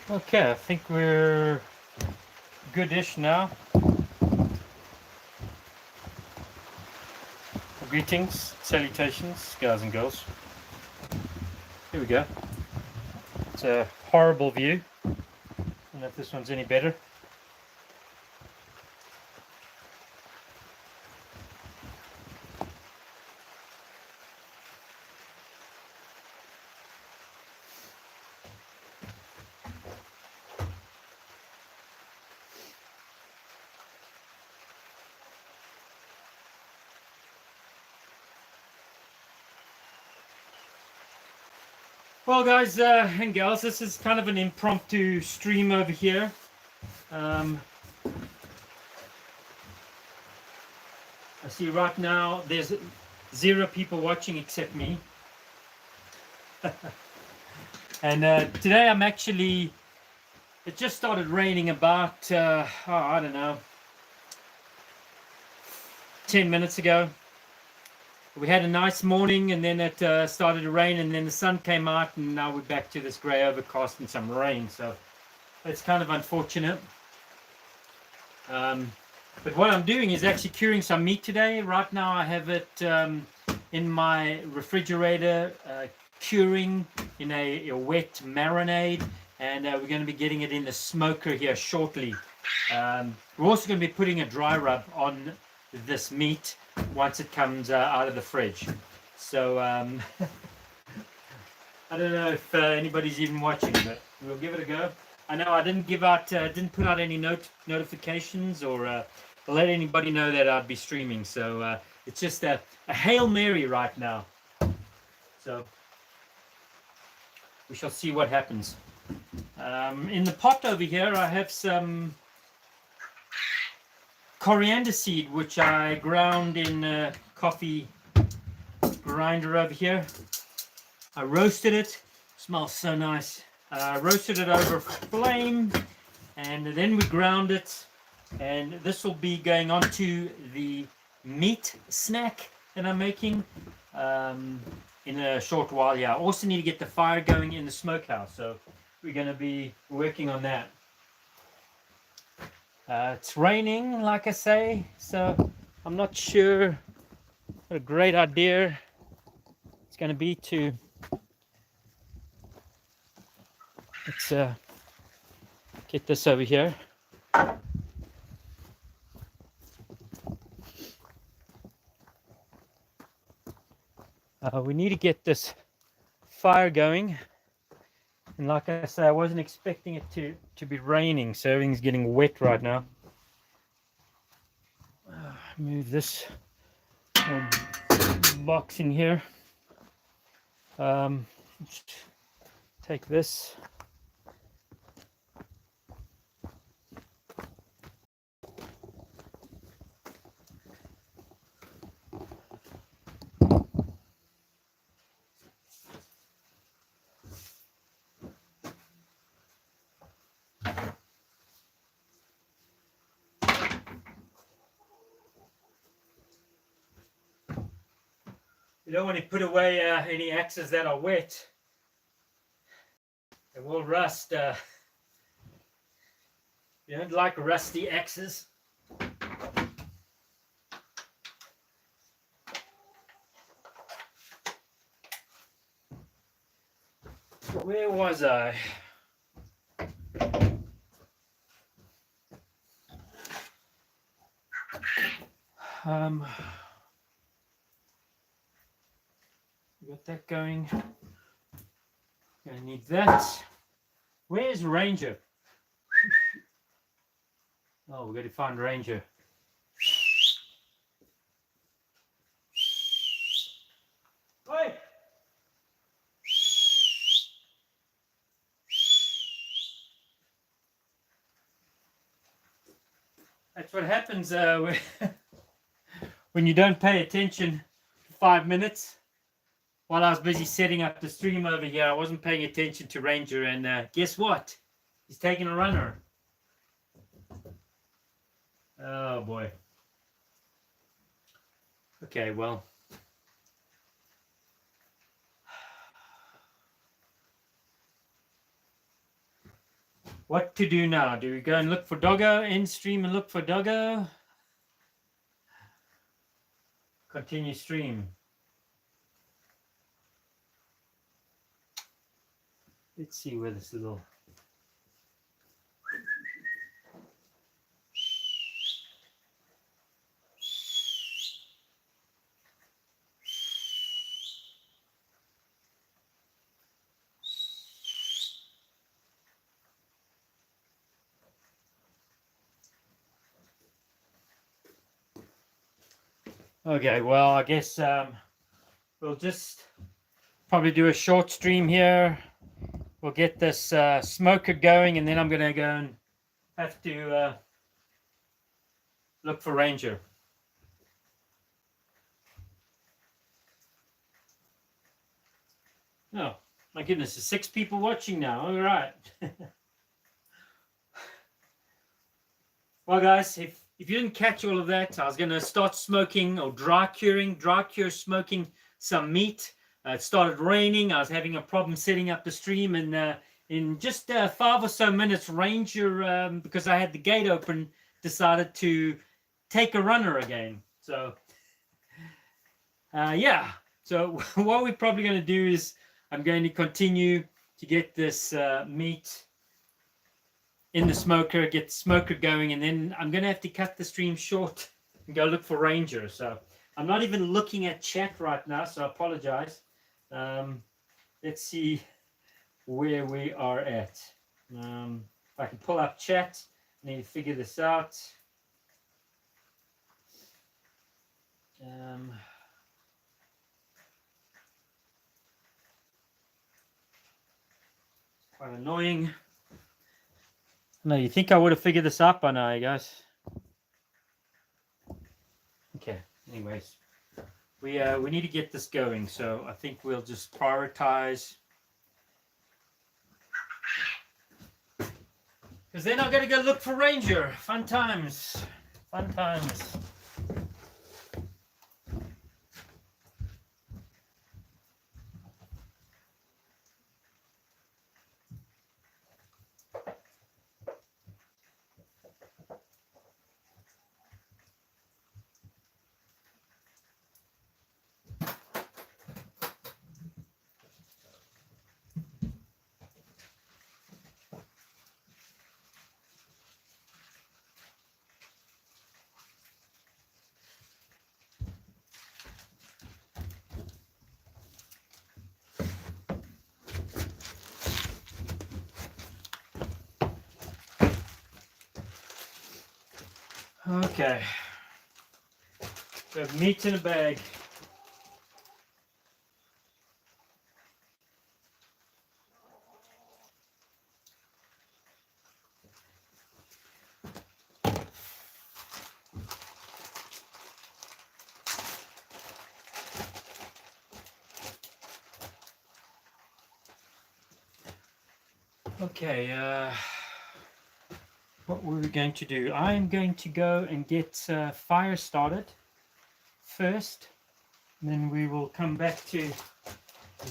Okay, I think we're goodish now. Greetings, salutations, guys and girls. Here we go. It's a horrible view. I don't know if this one's any better. Well, guys and gals, this is kind of an impromptu stream over here. I see right now there's 0 people watching except me. And today I'm actually, it just started raining about, I don't know, 10 minutes ago. We had a nice morning and then it started to rain and then the sun came out and now we're back to this grey overcast and some rain. So it's kind of unfortunate. But what I'm doing is actually curing some meat today. Right now I have it in my refrigerator, curing in a wet marinade, and we're going to be getting it in the smoker here shortly. We're also going to be putting a dry rub on this meat once it comes out of the fridge. So I don't know if anybody's even watching, but we'll give it a go. I know I didn't didn't put out any notifications or let anybody know that I'd be streaming. So it's just a Hail Mary right now. So we shall see what happens. In the pot over here, I have some coriander seed, which I ground in a coffee grinder over here. I roasted it. Smells so nice. Roasted it over flame, and then we ground it. And this will be going on to the meat snack that I'm making in a short while. Yeah, I also need to get the fire going in the smokehouse, so we're going to be working on that. It's raining, like I say, so I'm not sure what a great idea it's going to be to. Let's get this over here. We need to get this fire going, and like I say, I wasn't expecting it to be raining, so everything's getting wet right now. Move this box in here. Take this. You don't want to put away any axes that are wet. They will rust. You don't like rusty axes. Where was I? Got that going. Gonna need that. Where's Ranger? Oh, we've got to find Ranger. Oi! That's what happens when you don't pay attention for 5 minutes. While I was busy setting up the stream over here, I wasn't paying attention to Ranger, and guess what? He's taking a runner. Oh boy. Okay, well. What to do now? Do we go and look for Doggo? End stream and look for Doggo? Continue stream. Let's see where this little... Okay, well, I guess we'll just probably do a short stream here. We'll get this smoker going, and then I'm going to go and have to look for Ranger. Oh, my goodness, there's 6 people watching now. All right. Well, guys, if you didn't catch all of that, I was going to start smoking or dry cure smoking some meat. It started raining. I was having a problem setting up the stream, and in just 5 or so minutes, Ranger, because I had the gate open, decided to take a runner again. So, yeah. So what we're probably going to do is I'm going to continue to get this meat in the smoker, get the smoker going, and then I'm going to have to cut the stream short and go look for Ranger. So I'm not even looking at chat right now, so I apologize. Let's see where we are at. If I can pull up chat, I need to figure this out. Quite annoying. No, you think I would have figured this out by now, you guys? Okay, anyways. We need to get this going, so I think we'll just prioritize. Because then I'm going to go look for Ranger. Fun times. Fun times. Okay. We have meat in a bag. Okay, what were we going to do? I'm going to go and get fire started first, and then we will come back to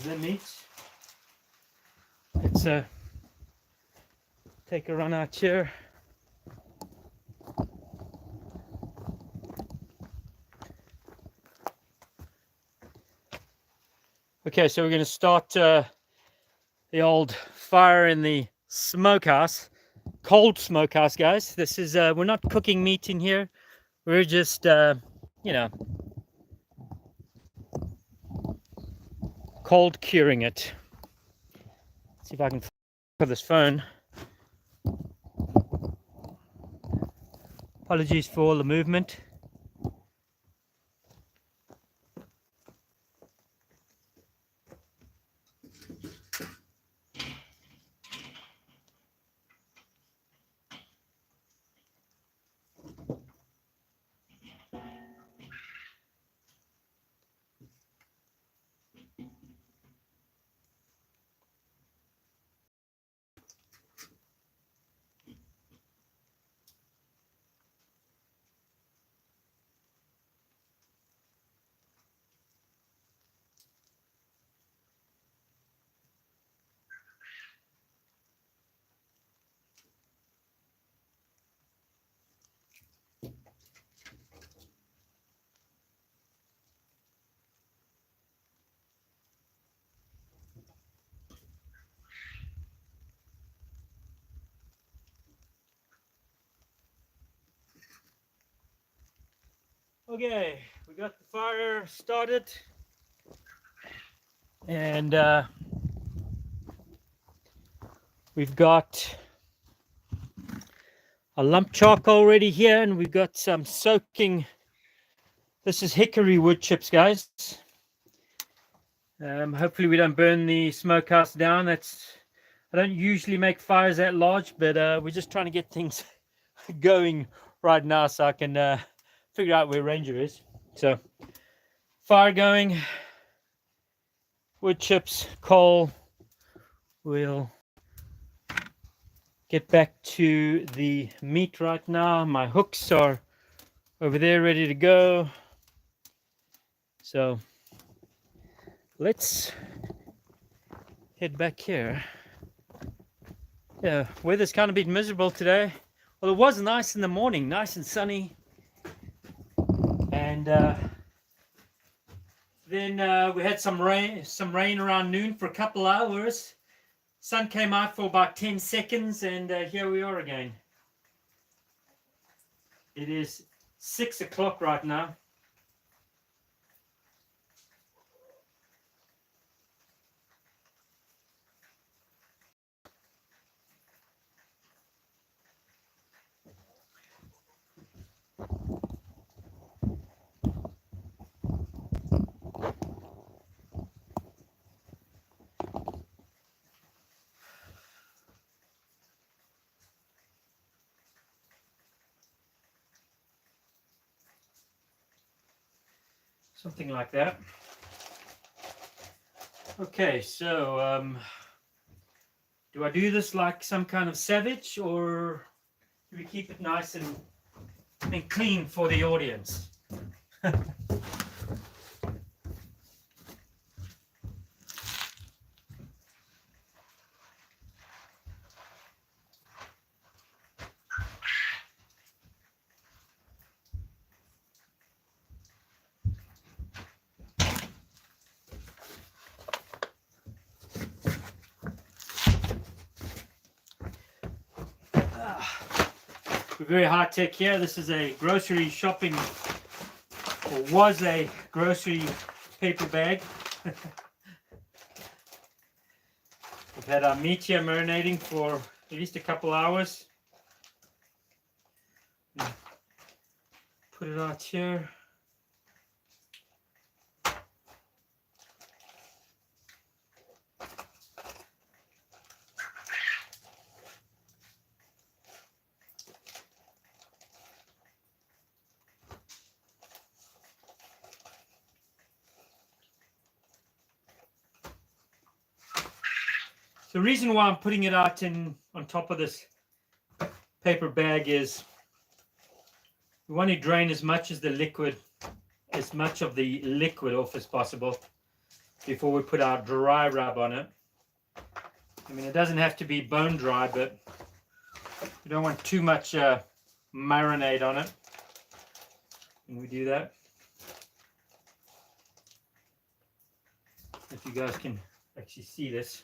the meat. Let's take a run out here. Okay, so we're going to start the old fire in the smokehouse. Cold smokehouse, guys. This is we're not cooking meat in here. We're just you know, cold curing it. Let's see if I can for this phone. Apologies for all the movement. Okay, we got the fire started, and we've got a lump charcoal already here, and we've got some soaking. This is hickory wood chips, guys. Hopefully we don't burn the smokehouse down. I don't usually make fires that large, but we're just trying to get things going right now so I can figure out where Ranger is. So fire going, wood chips, coal. We'll get back to the meat right now. My hooks are over there ready to go. So let's head back here. Yeah, weather's kind of been miserable today. Well, it was nice in the morning, nice and sunny. And then we had some rain around noon for a couple hours. Sun came out for about 10 seconds, and here we are again. It is 6 o'clock right now. Something like that. Okay, so do I do this like some kind of savage, or do we keep it nice and clean for the audience? We're very high tech here. This is a grocery shopping, or was a grocery paper bag. We've had our meat here marinating for at least a couple hours. Put it out here. The reason why I'm putting it out on top of this paper bag is we want to drain as much of the liquid off as possible before we put our dry rub on it. I mean, it doesn't have to be bone dry, but we don't want too much marinade on it when we do that. If you guys can actually see this.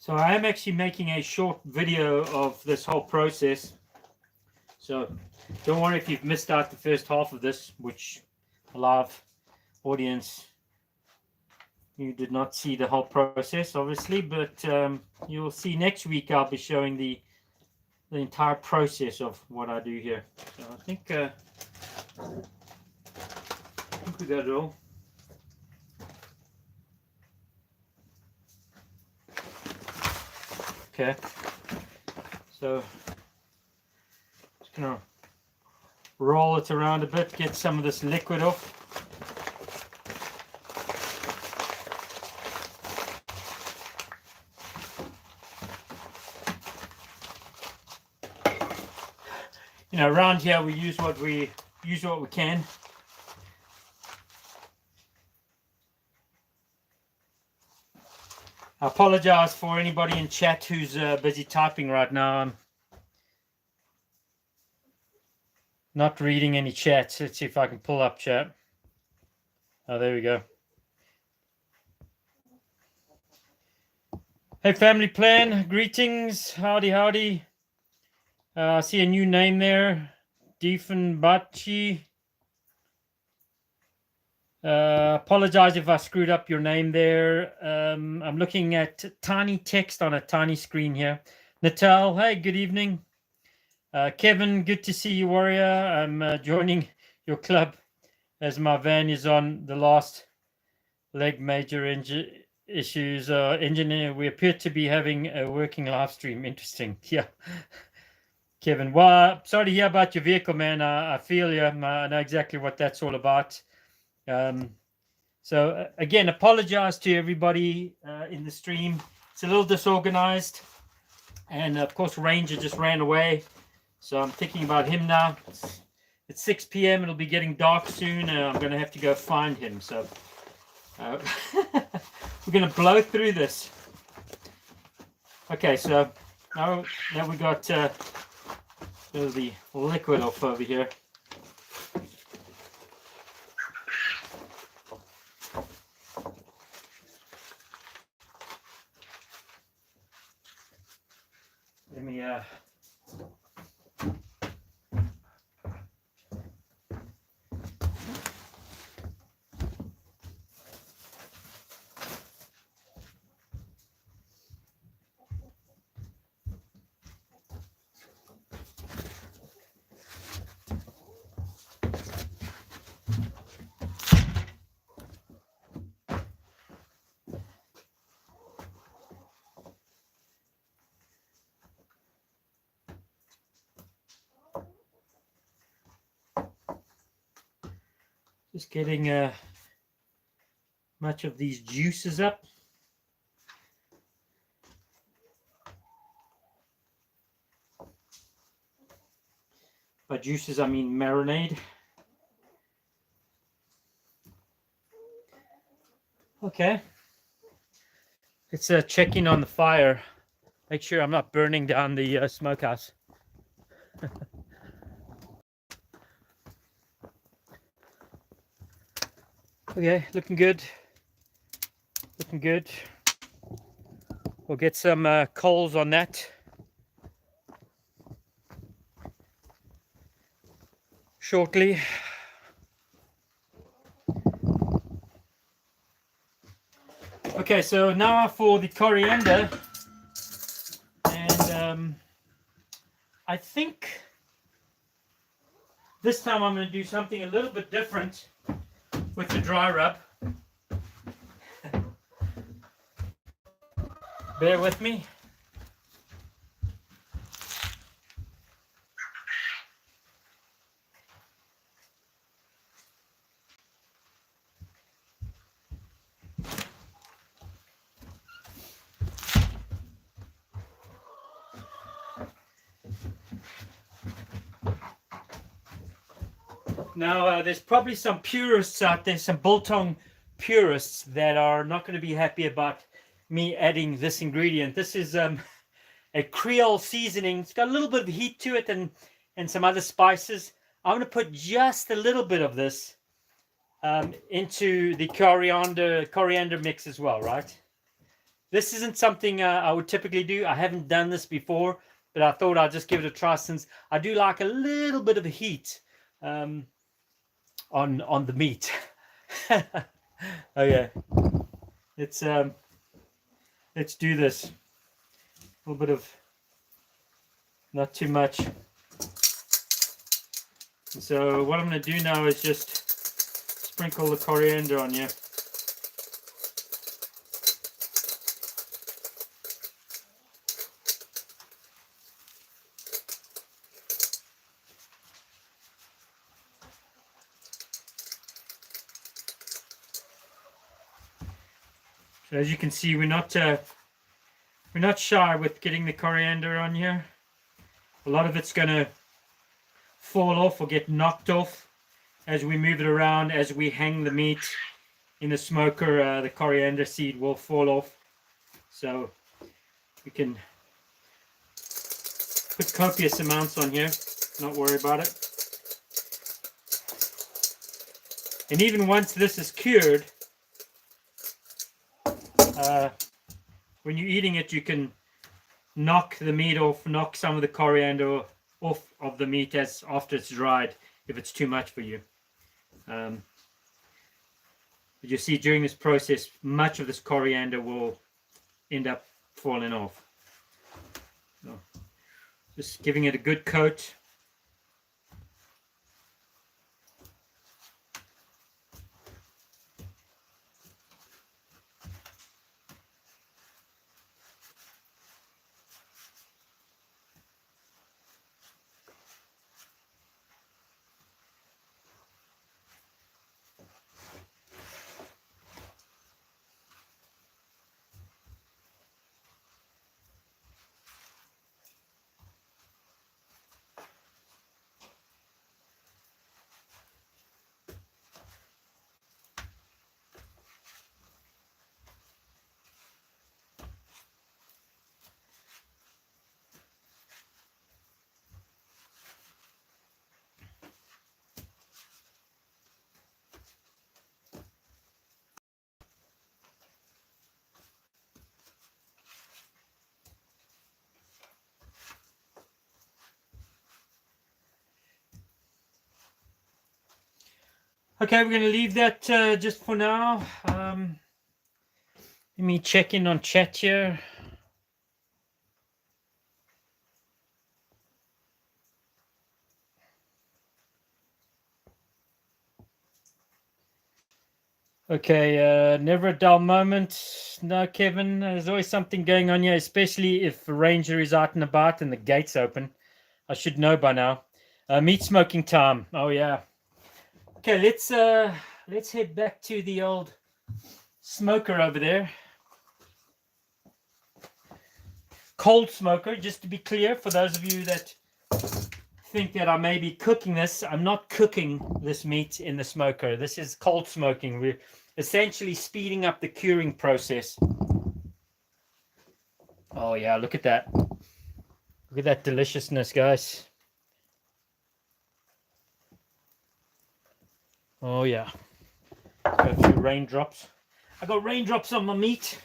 So I am actually making a short video of this whole process. So don't worry if you've missed out the first half of this, which a live audience, you did not see the whole process, obviously, but you'll see next week I'll be showing the entire process of what I do here. So I think we got it all. Okay, so just gonna roll it around a bit, get some of this liquid off. You know, around here we use what we can. I apologize for anybody in chat who's busy typing right now. I'm not reading any chats. Let's see if I can pull up chat. Oh, there we go. Hey, Family Plan. Greetings. Howdy, howdy. I see a new name there. Diefenbachi. Apologize if I screwed up your name there. I'm looking at tiny text on a tiny screen here. Natal, hey, good evening. Kevin, good to see you, warrior. I'm joining your club as my van is on the last leg. Major issues. Engineer, we appear to be having a working live stream. Interesting. Yeah. Kevin, well, sorry to hear about your vehicle, man. I feel you. I know exactly what that's all about. So again, apologize to everybody in the stream. It's a little disorganized, and of course Ranger just ran away, so I'm thinking about him now. It's 6 p.m. It'll be getting dark soon, and I'm going to have to go find him. So we're going to blow through this. Okay, so now we got the liquid off over here. Let me just getting much of these juices up. By juices, I mean marinade. Okay. Let's check in on the fire. Make sure I'm not burning down the smokehouse. Okay, looking good. Looking good. We'll get some coals on that shortly. Okay, so now for the coriander, and I think this time I'm going to do something a little bit different with the dry rub. Bear with me. Now, there's probably some purists out there, some biltong purists that are not going to be happy about me adding this ingredient. This is a Creole seasoning. It's got a little bit of heat to it and some other spices. I'm going to put just a little bit of this into the coriander mix as well, right? This isn't something I would typically do. I haven't done this before, but I thought I'd just give it a try since I do like a little bit of heat on the meat. Okay, let's do this. A little bit of, not too much. So what I'm going to do now is just sprinkle the coriander on you. So as you can see, we're not shy with getting the coriander on here. A lot of it's going to fall off or get knocked off as we move it around, as we hang the meat in the smoker. The coriander seed will fall off. So we can put copious amounts on here, not worry about it. And even once this is cured, when you're eating it, you can knock the meat off, knock some of the coriander off of the meat as after it's dried, if it's too much for you. But you see, during this process, much of this coriander will end up falling off. So just giving it a good coat. Okay, we're going to leave that just for now. Let me check in on chat here. Okay, never a dull moment. No, Kevin, there's always something going on here, especially if the ranger is out and about and the gate's open. I should know by now. Meat smoking time. Oh yeah. Okay, let's head back to the old smoker over there. Cold smoker, just to be clear, for those of you that think that I may be cooking this, I'm not cooking this meat in the smoker. This is cold smoking. We're essentially speeding up the curing process. Oh yeah, look at that. Look at that deliciousness, guys. Oh yeah. Got a few raindrops. I got raindrops on my meat.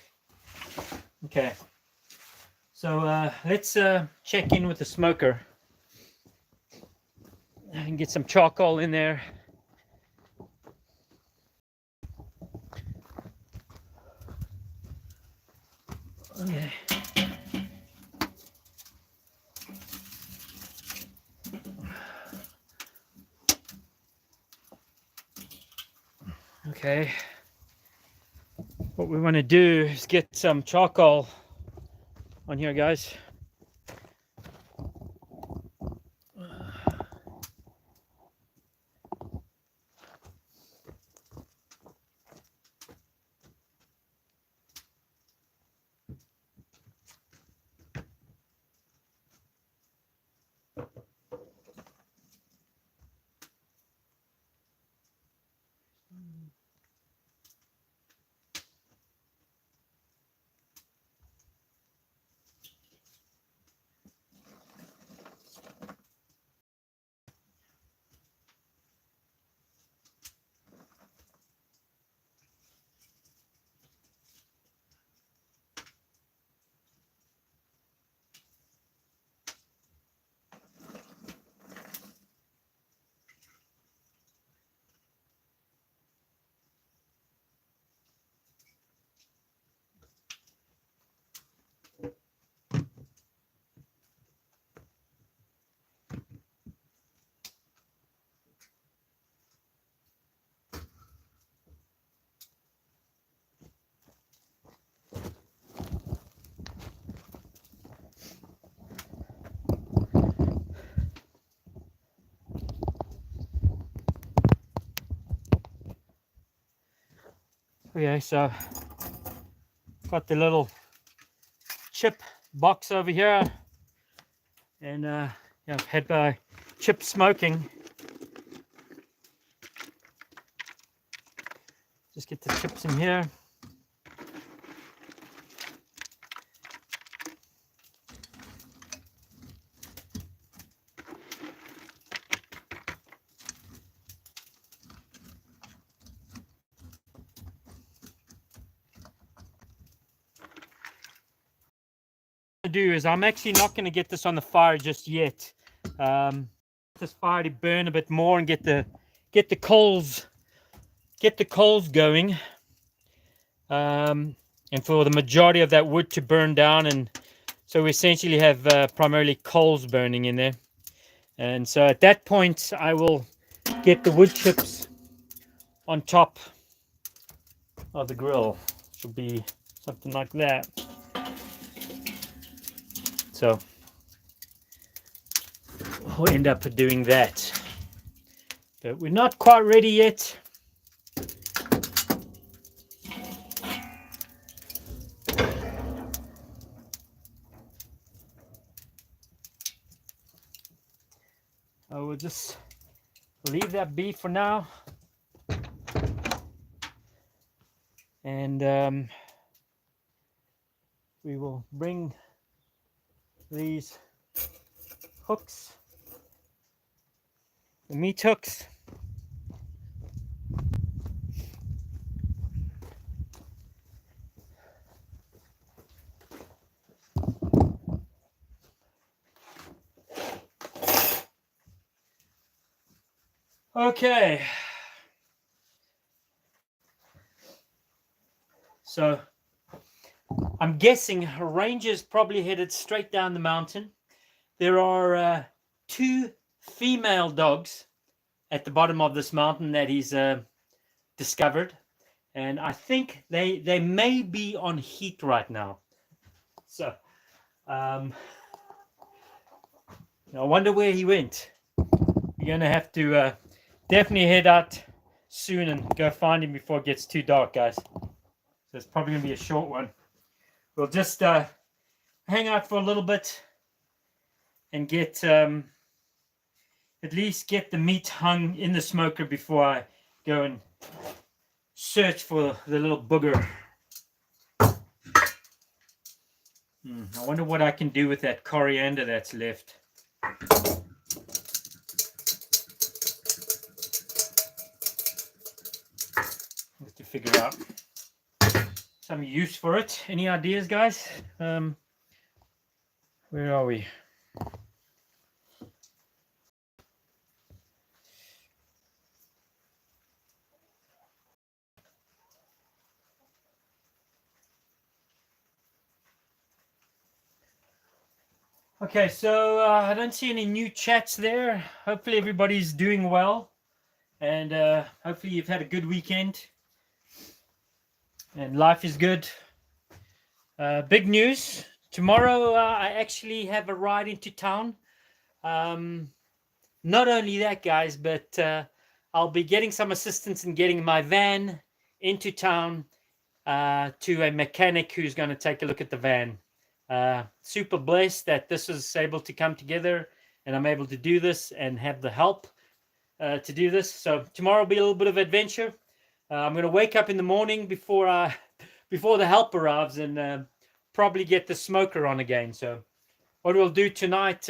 Okay. So let's check in with the smoker. I can get some charcoal in there. Okay. Okay. What we want to do is get some charcoal on here, guys. Okay, so got the little chip box over here, and yeah, I've had my chip smoking. Just get the chips in here. to do is I'm actually not going to get this on the fire just yet. This fire to burn a bit more and get the coals going, and for the majority of that wood to burn down, and so we essentially have primarily coals burning in there. And so at that point I will get the wood chips on top of the grill. Should be something like that. So we'll end up doing that, but we're not quite ready yet. I will just leave that be for now, and we will bring these hooks, the meat hooks, okay. So I'm guessing Ranger's probably headed straight down the mountain. There are 2 female dogs at the bottom of this mountain that he's discovered, and I think they may be on heat right now. So I wonder where he went. You're gonna have to definitely head out soon and go find him before it gets too dark, guys. So it's probably gonna be a short one. We'll just hang out for a little bit and get at least get the meat hung in the smoker before I go and search for the little booger. I wonder what I can do with that coriander that's left. Have to figure out some use for it. Any ideas, guys? Where are we? Okay, so I don't see any new chats there. Hopefully everybody's doing well, and hopefully you've had a good weekend and life is good. Big news. Tomorrow I actually have a ride into town. Not only that, guys, but I'll be getting some assistance in getting my van into town to a mechanic who's going to take a look at the van. Super blessed that this is able to come together and I'm able to do this and have the help to do this. So tomorrow will be a little bit of adventure. I'm going to wake up in the morning before the help arrives and probably get the smoker on again. So what we'll do tonight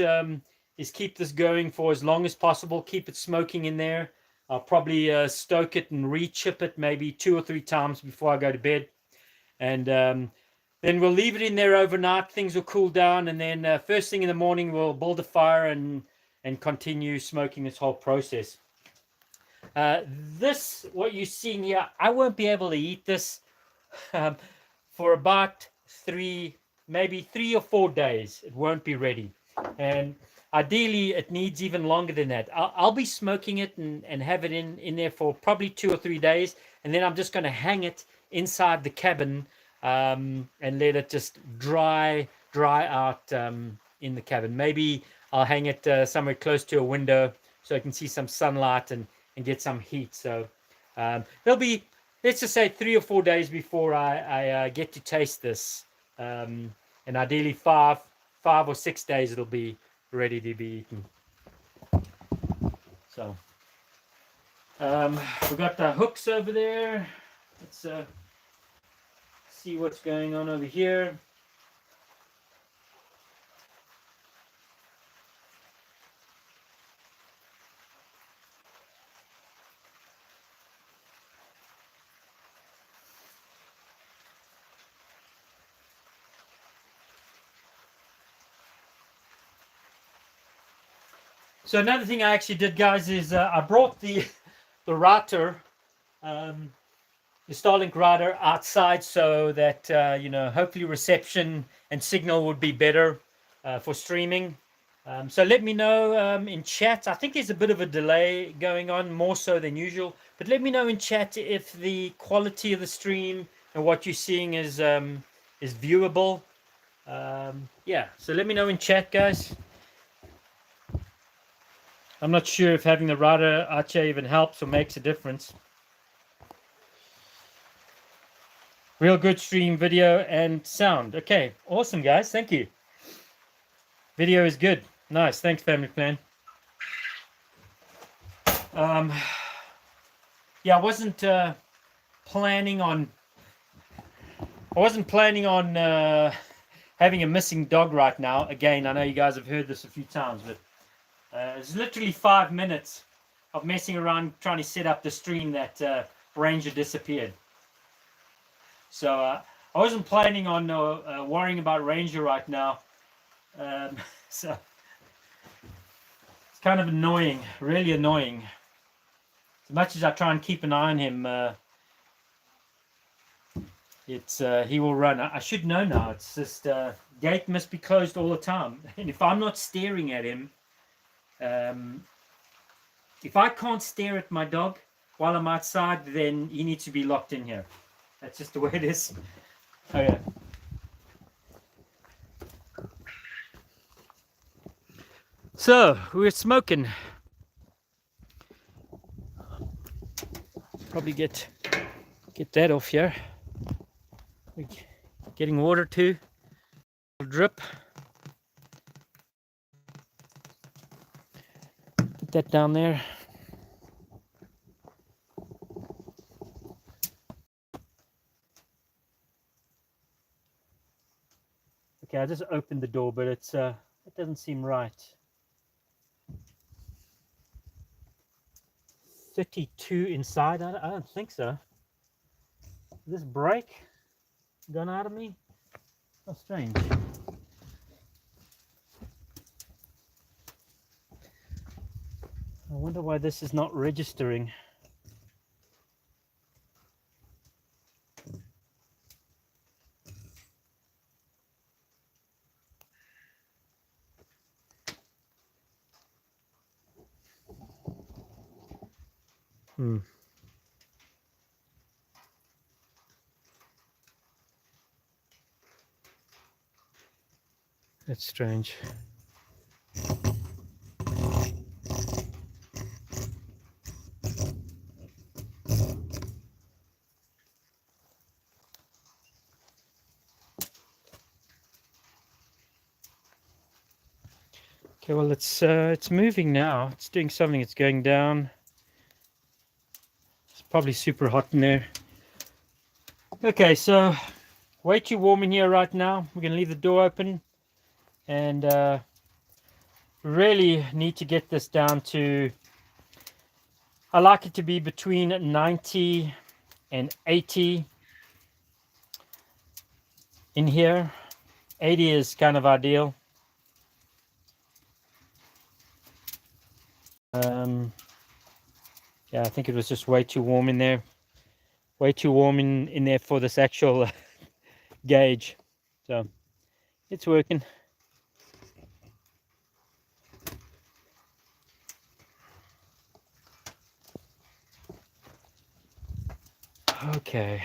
is keep this going for as long as possible, keep it smoking in there. I'll probably stoke it and re-chip it maybe 2 or 3 times before I go to bed, and then we'll leave it in there overnight. Things will cool down, and then first thing in the morning we'll build a fire and continue smoking this whole process. This, what you're seeing here, I won't be able to eat this for about maybe 3 or 4 days. It won't be ready, and ideally it needs even longer than that. I'll be smoking it and have it in there for probably 2 or 3 days, and then I'm just going to hang it inside the cabin and let it just dry out in the cabin. Maybe I'll hang it somewhere close to a window so I can see some sunlight and get some heat. So there'll be, let's just say, 3 or 4 days before I get to taste this, and ideally 5 or 6 days it'll be ready to be eaten. So we've got the hooks over there. Let's see what's going on over here. So another thing I actually did, guys, is I brought the router, the Starlink router, outside so that hopefully reception and signal would be better for streaming. So let me know in chat. I think there's a bit of a delay going on, more so than usual. But let me know in chat if the quality of the stream and what you're seeing is viewable. Yeah, so let me know in chat, guys. I'm not sure if having the router Archer even helps or makes a difference. Real good stream, video and sound. Okay, awesome, guys. Thank you. Video is good. Nice. Thanks, Family Plan. Yeah, I wasn't planning on having a missing dog right now. Again, I know you guys have heard this a few times, but it's literally 5 minutes of messing around trying to set up the stream that Ranger disappeared. So I wasn't planning on worrying about Ranger right now. So it's kind of annoying, really annoying. As much as I try and keep an eye on him, he will run. I should know now. It's just gate must be closed all the time. And if I'm not staring at him, if I can't stare at my dog while I'm outside, then he needs to be locked in here. That's just the way it is. Oh yeah. So we're smoking. Probably get that off here. We're getting water too. Drip. Put that down there. Okay, I just opened the door, but it doesn't seem right. 32 inside. I don't think so. This brake gone out of me? How strange. I wonder why this is not registering. That's strange. Okay, well it's moving now. It's doing something. It's going down. It's probably super hot in there. Okay, so way too warm in here right now. We're gonna leave the door open, and really need to get this down to. I like it to be between 90 and 80 in here. 80 is kind of ideal. Yeah, I think it was just way too warm in there. Way too warm in there for this actual gauge. So it's working. Okay.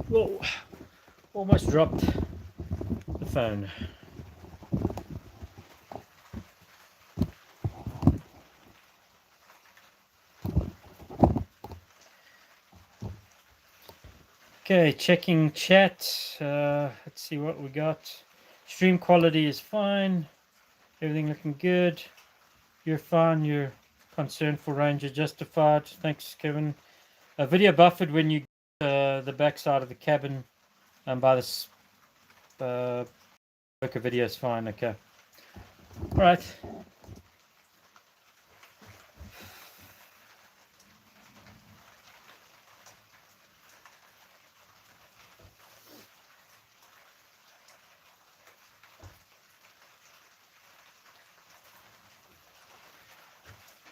Whoa, almost dropped the phone. Okay, checking chat. Let's see what we got. Stream quality is fine. Everything looking good. You're fine. You're concerned for Ranger justified. Thanks, Kevin. Video buffered when you the back side of the cabin by this Worker video is fine. Okay. All right.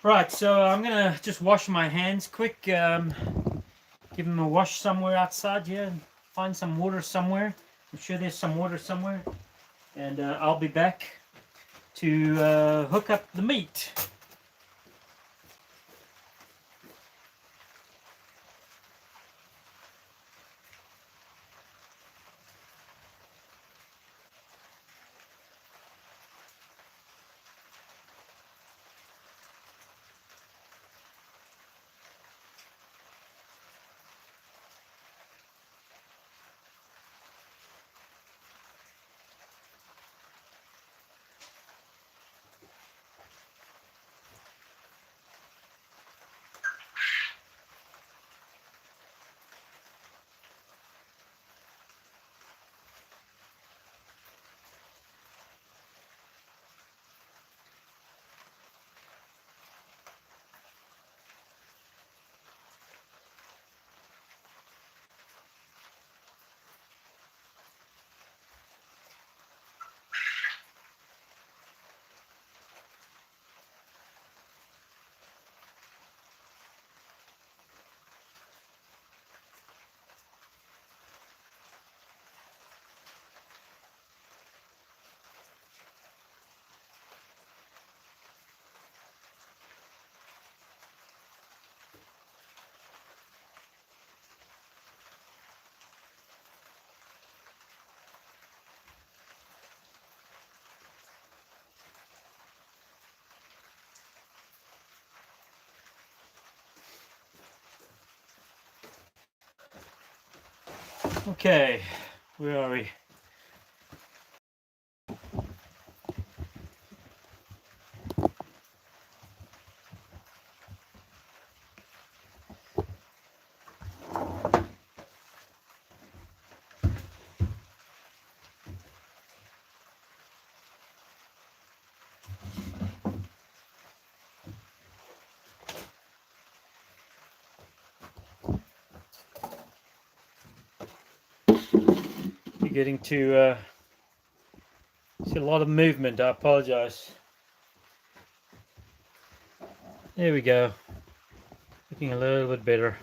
Right, so I'm gonna just wash my hands quick. Give them a wash somewhere outside here. Find some water somewhere. I'm sure there's some water somewhere. And I'll be back to hook up the meat. Okay, where are we? You're getting to see a lot of movement. I apologize. There we go. Looking a little bit better.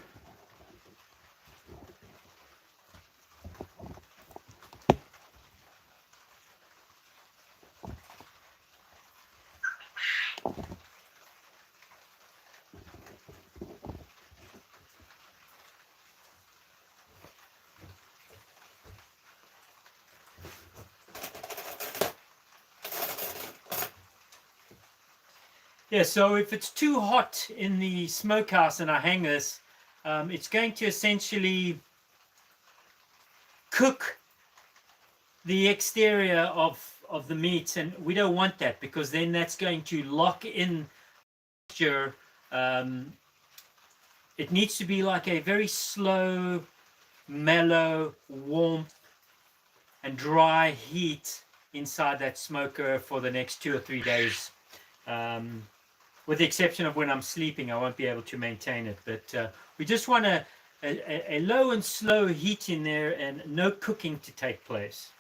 Yeah, so if it's too hot in the smokehouse and I hang this, it's going to essentially cook the exterior of the meat, and we don't want that because then that's going to lock in texture. It needs to be like a very slow, mellow, warm, and dry heat inside that smoker for the next 2 or 3 days. With the exception of when I'm sleeping, I won't be able to maintain it. But we just want a low and slow heat in there and no cooking to take place.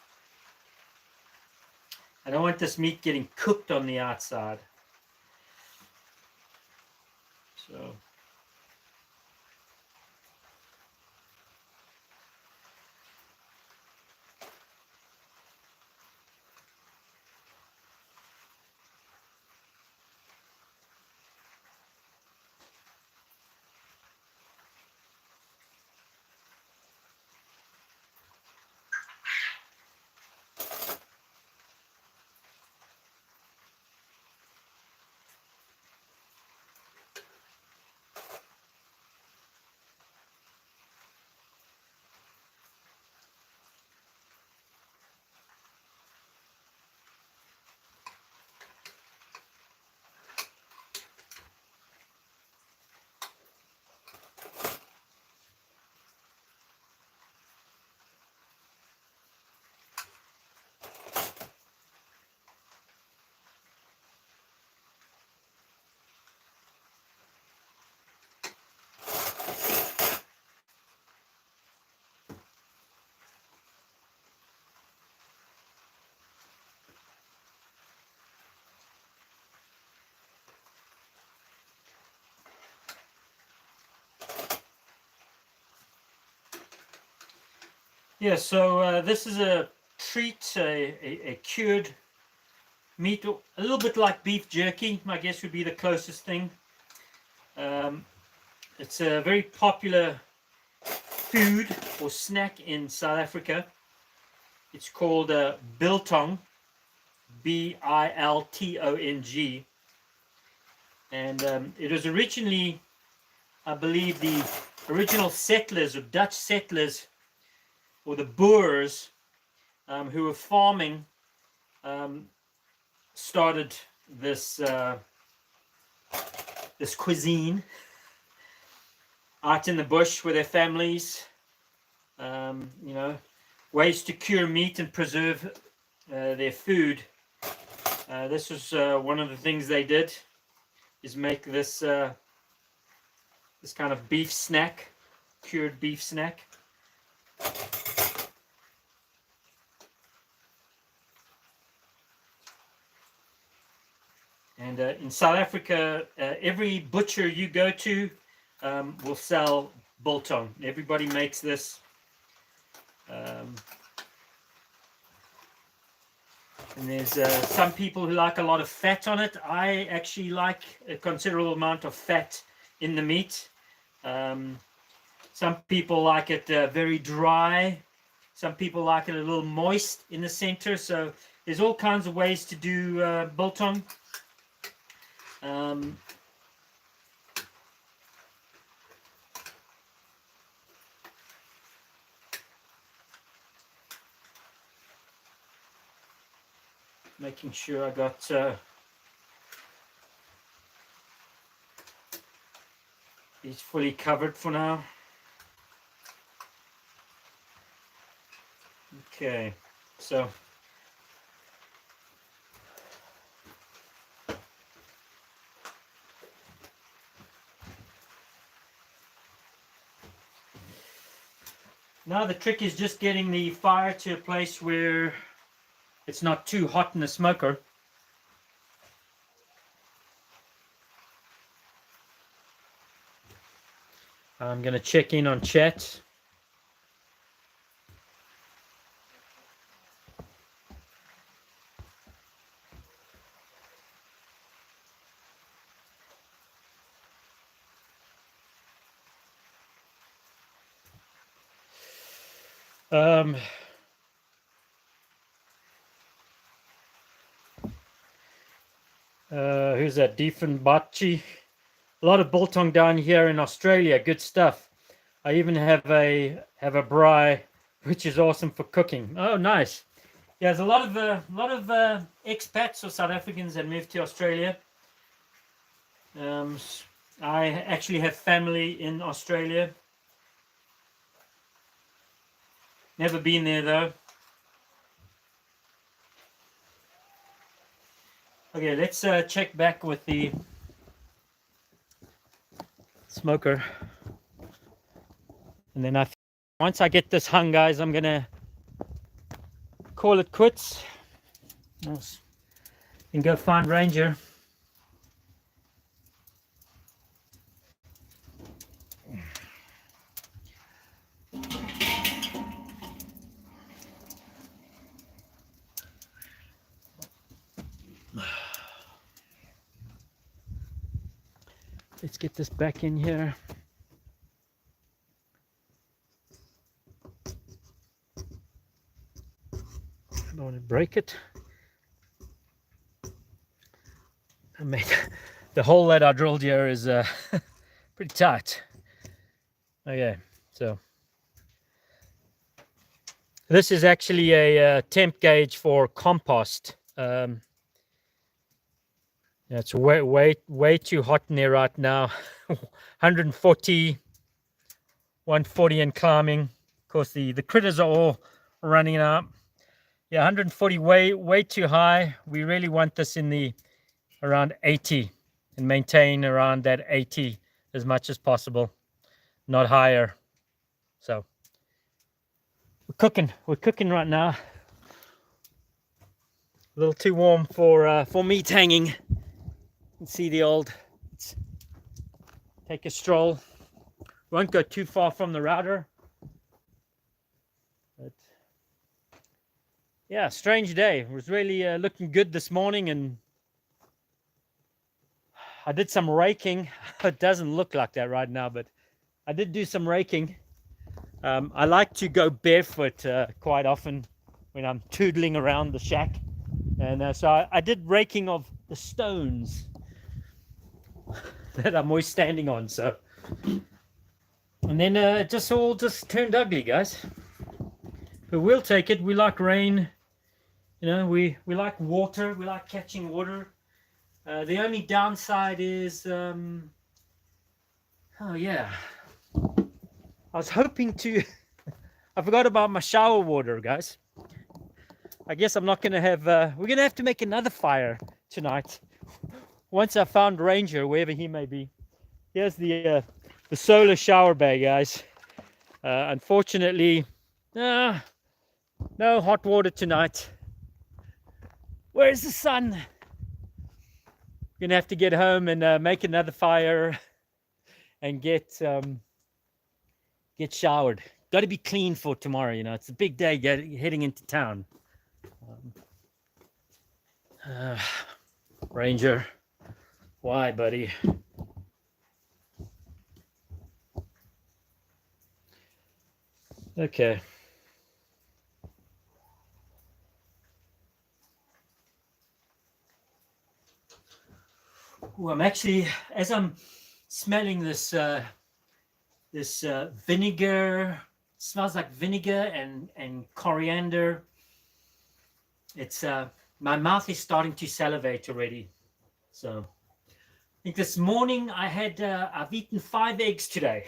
I don't want this meat getting cooked on the outside. So Yeah, so this is a treat, a cured meat, a little bit like beef jerky, I guess would be the closest thing. It's a very popular food or snack in South Africa. It's called biltong, Biltong, and it was originally, I believe, the original settlers or Dutch settlers or the Boers who were farming started this this cuisine out in the bush with their families. You know, ways to cure meat and preserve their food. This was one of the things they did, is make this this kind of beef snack, cured beef snack. And in South Africa, every butcher you go to will sell biltong. Everybody makes this. And there's some people who like a lot of fat on it. I actually like a considerable amount of fat in the meat. Some people like it very dry. Some people like it a little moist in the center. So there's all kinds of ways to do biltong. Making sure I got these fully covered for now. Okay, so now the trick is just getting the fire to a place where it's not too hot in the smoker. I'm going to check in on chat. Who's that? Diefenbachchi. A lot of biltong down here in Australia. Good stuff. I even have a braai, which is awesome for cooking. Oh, nice. Yeah, there's a lot of expats or South Africans that moved to Australia. I actually have family in Australia. Never been there though. Okay, let's check back with the smoker, and then once I get this hung, guys, I'm gonna call it quits and go find Ranger. Let's get this back in here. I don't want to break it. I made the hole that I drilled here is pretty tight. Okay, so this is actually a temp gauge for compost. Yeah, it's way too hot in there right now. 140, 140 and climbing. Of course, the critters are all running out. Yeah, 140, way too high. We really want this in the around 80 and maintain around that 80 as much as possible, not higher. So we're cooking right now. A little too warm for meat hanging. You can see the old, let's take a stroll. Won't go too far from the router, but Yeah, strange day. It was really looking good this morning, and I did some raking. It doesn't look like that right now, but I did do some raking. I like to go barefoot quite often when I'm toodling around the shack, and so I did raking of the stones that I'm always standing on. So, and then it just all just turned ugly, guys. But we'll take it. We like rain. You know, we like water. We like catching water. The only downside is, oh yeah, I was hoping to. I forgot about my shower water, guys. I guess I'm not gonna have. We're gonna have to make another fire tonight. Once I found Ranger, wherever he may be. Here's the solar shower bay, guys. Unfortunately, no hot water tonight. Where's the sun? We're gonna have to get home and make another fire and get showered. Got to be clean for tomorrow. You know, it's a big day heading into town. Ranger, why, buddy? Okay. Ooh, I'm actually, as I'm smelling this vinegar, smells like vinegar and coriander. It's my mouth is starting to salivate already. So I think this morning I've eaten 5 eggs today.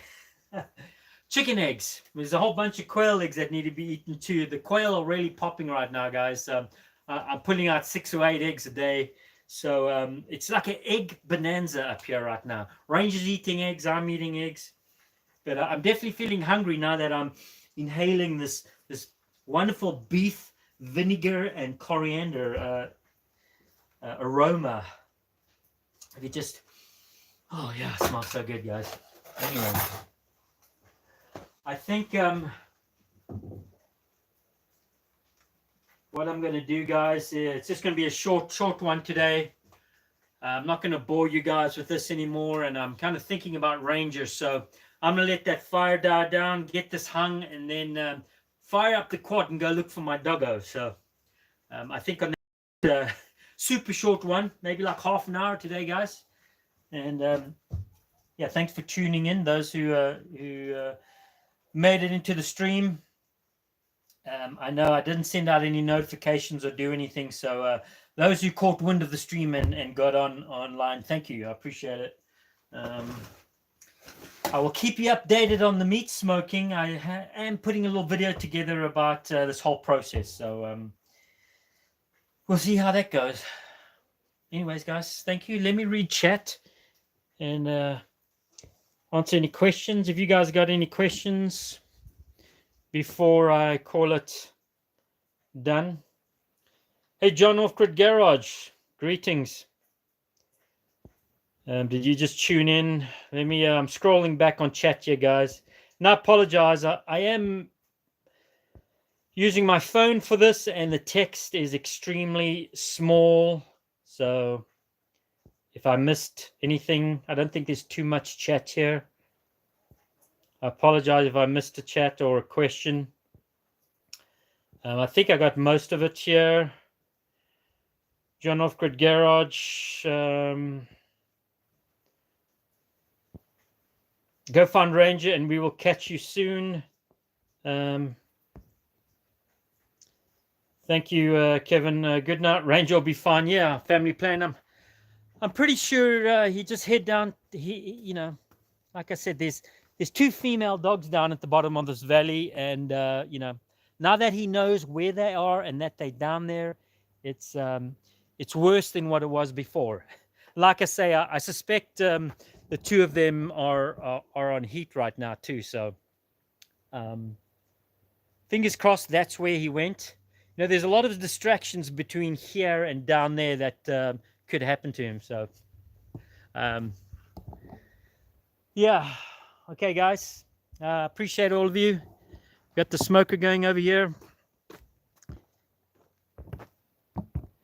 Chicken eggs. There's a whole bunch of quail eggs that need to be eaten too. The quail are really popping right now, guys. I'm pulling out 6 or 8 eggs a day. So it's like an egg bonanza up here right now. Ranger's eating eggs, I'm eating eggs. But I'm definitely feeling hungry now that I'm inhaling this wonderful beef vinegar and coriander aroma. If you just, oh yeah, it smells so good, guys. Anyway, I think what I'm going to do, guys, it's just going to be a short one today. I'm not going to bore you guys with this anymore, and I'm kind of thinking about Ranger, so I'm going to let that fire die down, get this hung, and then fire up the quad and go look for my doggo. So I think on that super short one, maybe like half an hour today, guys. And yeah, thanks for tuning in, those who made it into the stream. I know I didn't send out any notifications or do anything, so those who caught wind of the stream and got online, thank you. I appreciate it. I will keep you updated on the meat smoking. I am putting a little video together about this whole process, so we'll see how that goes. Anyways, guys, thank you. Let me read chat and answer any questions. If you guys got any questions before I call it done. Hey, John Off-Grid Garage, greetings. Did you just tune in? Let me, I'm scrolling back on chat here, guys. And I apologize. I am using my phone for this, and the text is extremely small. So if I missed anything, I don't think there's too much chat here. I apologize if I missed a chat or a question. I think I got most of it here. John Off-Grid Garage. Go find Ranger and we will catch you soon. Thank you, Kevin. Good night. Ranger will be fine. Yeah, family plan. I'm pretty sure he just head down. You know, like I said, there's 2 female dogs down at the bottom of this valley, and you know, now that he knows where they are and that they're down there, it's worse than what it was before. Like I say, I suspect the 2 of them are on heat right now too. So fingers crossed that's where he went. You know, there's a lot of distractions between here and down there that could happen to him. So yeah. Okay, guys. Appreciate all of you. Got the smoker going over here.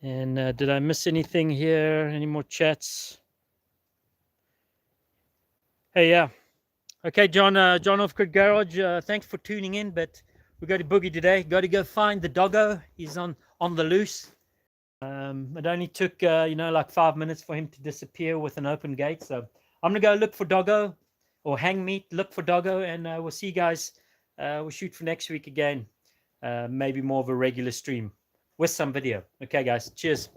And did I miss anything here? Any more chats? Hey, yeah. Okay, John off Grid Garage, thanks for tuning in, but we got to boogie today. Got to go find the doggo. He's on the loose. It only took, like 5 minutes for him to disappear with an open gate. So I'm going to go look for doggo or hang meat, look for doggo, and we'll see you guys. We'll shoot for next week again. Maybe more of a regular stream with some video. Okay, guys. Cheers.